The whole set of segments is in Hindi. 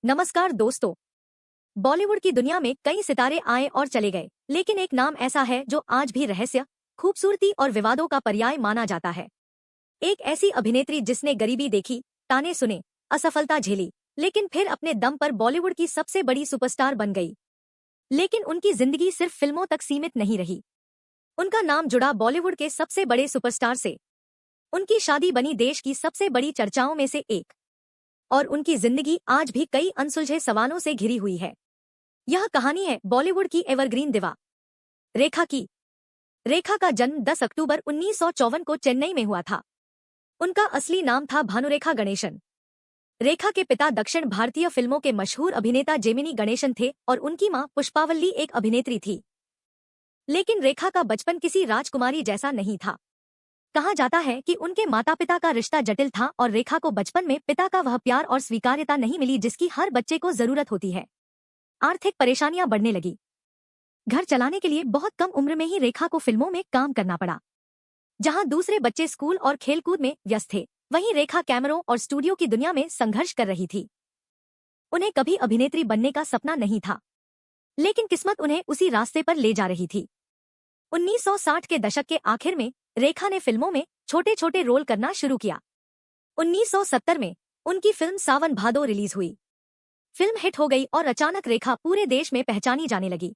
नमस्कार दोस्तों। बॉलीवुड की दुनिया में कई सितारे आए और चले गए, लेकिन एक नाम ऐसा है जो आज भी रहस्य, खूबसूरती और विवादों का पर्याय माना जाता है। एक ऐसी अभिनेत्री जिसने गरीबी देखी, ताने सुने, असफलता झेली, लेकिन फिर अपने दम पर बॉलीवुड की सबसे बड़ी सुपरस्टार बन गई। लेकिन उनकी जिंदगी सिर्फ फिल्मों तक सीमित नहीं रही। उनका नाम जुड़ा बॉलीवुड के सबसे बड़े सुपरस्टार से। उनकी शादी बनी देश की सबसे बड़ी चर्चाओं में से एक, और उनकी जिंदगी आज भी कई अनसुलझे सवालों से घिरी हुई है। यह कहानी है बॉलीवुड की एवरग्रीन दिवा, रेखा की। रेखा का जन्म 10 अक्टूबर 1954 को चेन्नई में हुआ था। उनका असली नाम था भानुरेखा गणेशन। रेखा के पिता दक्षिण भारतीय फिल्मों के मशहूर अभिनेता जेमिनी गणेशन थे और उनकी मां पुष्पावल्ली एक अभिनेत्री थी। लेकिन रेखा का बचपन किसी राजकुमारी जैसा नहीं था। कहा जाता है कि उनके माता पिता का रिश्ता जटिल था और रेखा को बचपन में पिता का वह प्यार और स्वीकार्यता नहीं मिली जिसकी हर बच्चे को जरूरत होती है। आर्थिक परेशानियां बढ़ने लगी। घर चलाने के लिए बहुत कम उम्र में ही रेखा को फिल्मों में काम करना पड़ा। जहां दूसरे बच्चे स्कूल और खेलकूद में व्यस्त थे, वहीं रेखा कैमरों और स्टूडियो की दुनिया में संघर्ष कर रही थी। उन्हें कभी अभिनेत्री बनने का सपना नहीं था, लेकिन किस्मत उन्हें उसी रास्ते पर ले जा रही थी। 1960 के दशक के आखिर में रेखा ने फिल्मों में छोटे छोटे रोल करना शुरू किया। 1970 में उनकी फिल्म सावन भादो रिलीज हुई। फिल्म हिट हो गई और अचानक रेखा पूरे देश में पहचानी जाने लगी।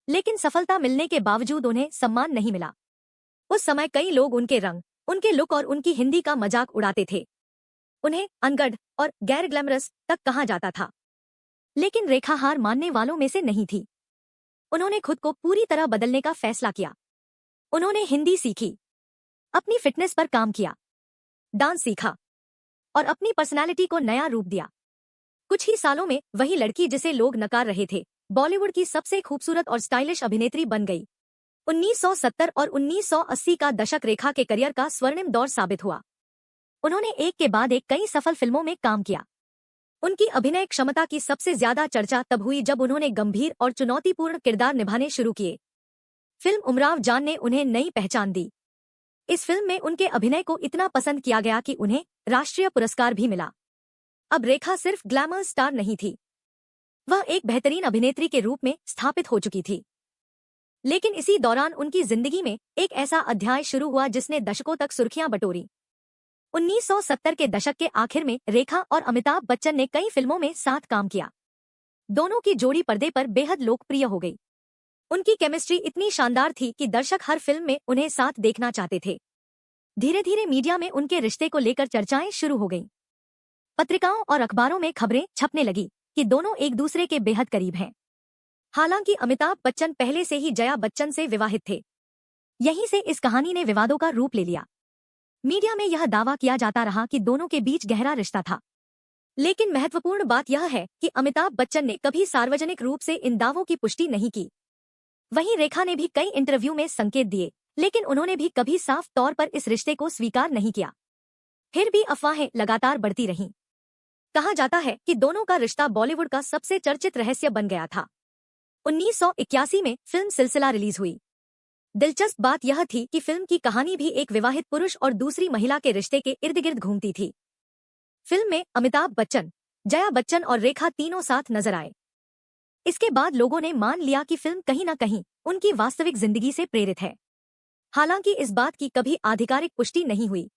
लेकिन सफलता मिलने के बावजूद उन्हें सम्मान नहीं मिला। उस समय कई लोग उनके रंग, उनके लुक और उनकी हिंदी का मजाक उड़ाते थे। उन्हें अनगढ़ और गैर ग्लैमरस तक कहा जाता था। लेकिन रेखा हार मानने वालों में से नहीं थी। उन्होंने खुद को पूरी तरह बदलने का फैसला किया। उन्होंने हिंदी सीखी, अपनी फिटनेस पर काम किया, डांस सीखा और अपनी पर्सनालिटी को नया रूप दिया। कुछ ही सालों में वही लड़की जिसे लोग नकार रहे थे, बॉलीवुड की सबसे खूबसूरत और स्टाइलिश अभिनेत्री बन गई। 1970 और 1980 का दशक रेखा के करियर का स्वर्णिम दौर साबित हुआ। उन्होंने एक के बाद एक कई सफल फिल्मों में काम किया। उनकी अभिनय क्षमता की सबसे ज्यादा चर्चा तब हुई जब उन्होंने गंभीर और चुनौतीपूर्ण किरदार निभाने शुरू किए। फिल्म उमराव जान ने उन्हें नई पहचान दी। इस फिल्म में उनके अभिनय को इतना पसंद किया गया कि उन्हें राष्ट्रीय पुरस्कार भी मिला। अब रेखा सिर्फ ग्लैमर स्टार नहीं थी, वह एक बेहतरीन अभिनेत्री के रूप में स्थापित हो चुकी थी। लेकिन इसी दौरान उनकी जिंदगी में एक ऐसा अध्याय शुरू हुआ जिसने दशकों तक सुर्खियां बटोरी। 1970 के दशक के आखिर में रेखा और अमिताभ बच्चन ने कई फिल्मों में साथ काम किया। दोनों की जोड़ी पर्दे पर बेहद लोकप्रिय हो गई। उनकी केमिस्ट्री इतनी शानदार थी कि दर्शक हर फिल्म में उन्हें साथ देखना चाहते थे। धीरे धीरे मीडिया में उनके रिश्ते को लेकर चर्चाएं शुरू हो गईं। पत्रिकाओं और अखबारों में खबरें छपने लगी कि दोनों एक दूसरे के बेहद करीब हैं। हालांकि अमिताभ बच्चन पहले से ही जया बच्चन से विवाहित थे। यहीं से इस कहानी ने विवादों का रूप ले लिया। मीडिया में यह दावा किया जाता रहा कि दोनों के बीच गहरा रिश्ता था। लेकिन महत्वपूर्ण बात यह है कि अमिताभ बच्चन ने कभी सार्वजनिक रूप से इन दावों की पुष्टि नहीं की। वहीं रेखा ने भी कई इंटरव्यू में संकेत दिए, लेकिन उन्होंने भी कभी साफ तौर पर इस रिश्ते को स्वीकार नहीं किया। फिर भी अफवाहें लगातार बढ़ती रहीं। कहा जाता है कि दोनों का रिश्ता बॉलीवुड का सबसे चर्चित रहस्य बन गया था। 1981 में फिल्म सिलसिला रिलीज हुई। दिलचस्प बात यह थी कि फिल्म की कहानी भी एक विवाहित पुरुष और दूसरी महिला के रिश्ते के इर्द गिर्द घूमती थी। फिल्म में अमिताभ बच्चन, जया बच्चन और रेखा तीनों साथ नजर आए। इसके बाद लोगों ने मान लिया कि फिल्म कहीं न कहीं उनकी वास्तविक जिंदगी से प्रेरित है। हालांकि इस बात की कभी आधिकारिक पुष्टि नहीं हुई।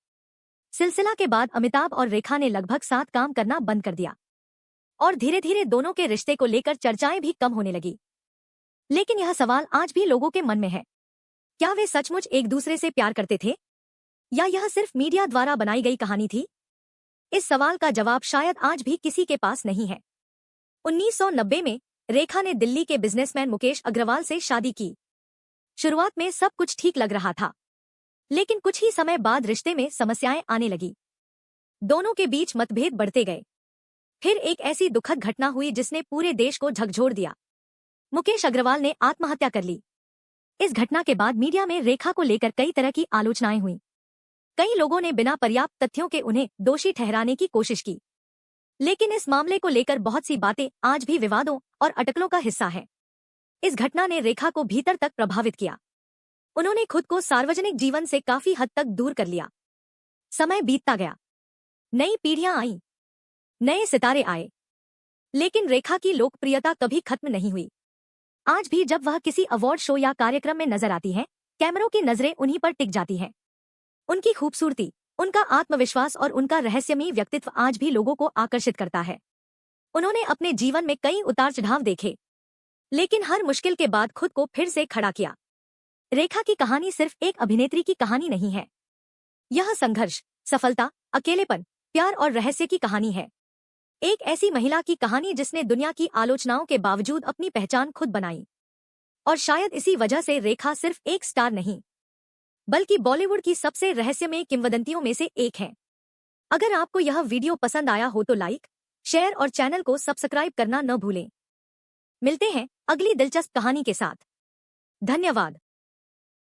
सिलसिला के बाद अमिताभ और रेखा ने लगभग साथ काम करना बंद कर दिया और धीरे धीरे दोनों के रिश्ते को लेकर चर्चाएं भी कम होने लगी। लेकिन यह सवाल आज भी लोगों के मन में है, क्या वे सचमुच एक दूसरे से प्यार करते थे या यह सिर्फ मीडिया द्वारा बनाई गई कहानी थी? इस सवाल का जवाब शायद आज भी किसी के पास नहीं है। 1990 में रेखा ने दिल्ली के बिजनेसमैन मुकेश अग्रवाल से शादी की। शुरुआत में सब कुछ ठीक लग रहा था, लेकिन कुछ ही समय बाद रिश्ते में समस्याएं आने लगी। दोनों के बीच मतभेद बढ़ते गए। फिर एक ऐसी दुखद घटना हुई जिसने पूरे देश को झकझोर दिया। मुकेश अग्रवाल ने आत्महत्या कर ली। इस घटना के बाद मीडिया में रेखा को लेकर कई तरह की आलोचनाएं हुईं। कई लोगों ने बिना पर्याप्त तथ्यों के उन्हें दोषी ठहराने की कोशिश की। लेकिन इस मामले को लेकर बहुत सी बातें आज भी विवादों और अटकलों का हिस्सा है। इस घटना ने रेखा को भीतर तक प्रभावित किया। उन्होंने खुद को सार्वजनिक जीवन से काफी हद तक दूर कर लिया। समय बीतता गया, नई पीढ़ियां आईं, नए सितारे आए, लेकिन रेखा की लोकप्रियता कभी खत्म नहीं हुई। आज भी जब वह किसी अवार्ड शो या कार्यक्रम में नजर आती हैं, कैमरों की नजरें उन्हीं पर टिक जाती हैं। उनकी खूबसूरती, उनका आत्मविश्वास और उनका रहस्यमयी व्यक्तित्व आज भी लोगों को आकर्षित करता है। उन्होंने अपने जीवन में कई उतार चढ़ाव देखे, लेकिन हर मुश्किल के बाद खुद को फिर से खड़ा किया। रेखा की कहानी सिर्फ एक अभिनेत्री की कहानी नहीं है। यह संघर्ष, सफलता, अकेलेपन, प्यार और रहस्य की कहानी है। एक ऐसी महिला की कहानी जिसने दुनिया की आलोचनाओं के बावजूद अपनी पहचान खुद बनाई। और शायद इसी वजह से रेखा सिर्फ एक स्टार नहीं, बल्कि बॉलीवुड की सबसे रहस्यमय किंवदंतियों में से एक है। अगर आपको यह वीडियो पसंद आया हो तो लाइक, शेयर और चैनल को सब्सक्राइब करना न भूलें। मिलते हैं अगली दिलचस्प कहानी के साथ। धन्यवाद।